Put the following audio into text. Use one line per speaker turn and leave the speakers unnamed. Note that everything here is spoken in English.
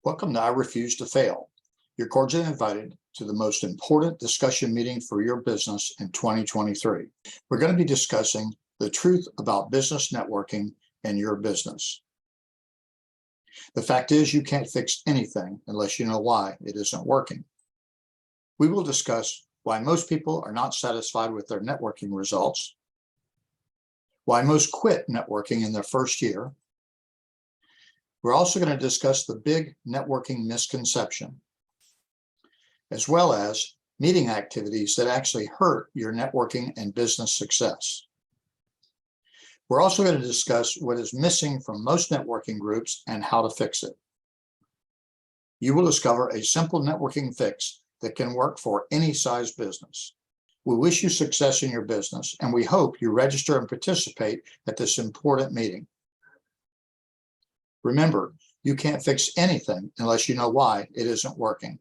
Welcome to I Refuse to Fail. You're cordially invited to the most important discussion meeting for your business in 2023. We're going to be discussing the truth about business networking and your business. The fact is, you can't fix anything unless you know why it isn't working. We will discuss why most people are not satisfied with their networking results, why most quit networking in their first year. We're also going to discuss the Big Networking Misconception, as well as meeting activities that actually hurt your networking and business success. We're also going to discuss what is missing from most networking groups and how to fix it. You will discover a simple networking fix that can work for any size business. We wish you success in your business, and we hope you register and participate at this important meeting. Remember, you can't fix anything unless you know why it isn't working.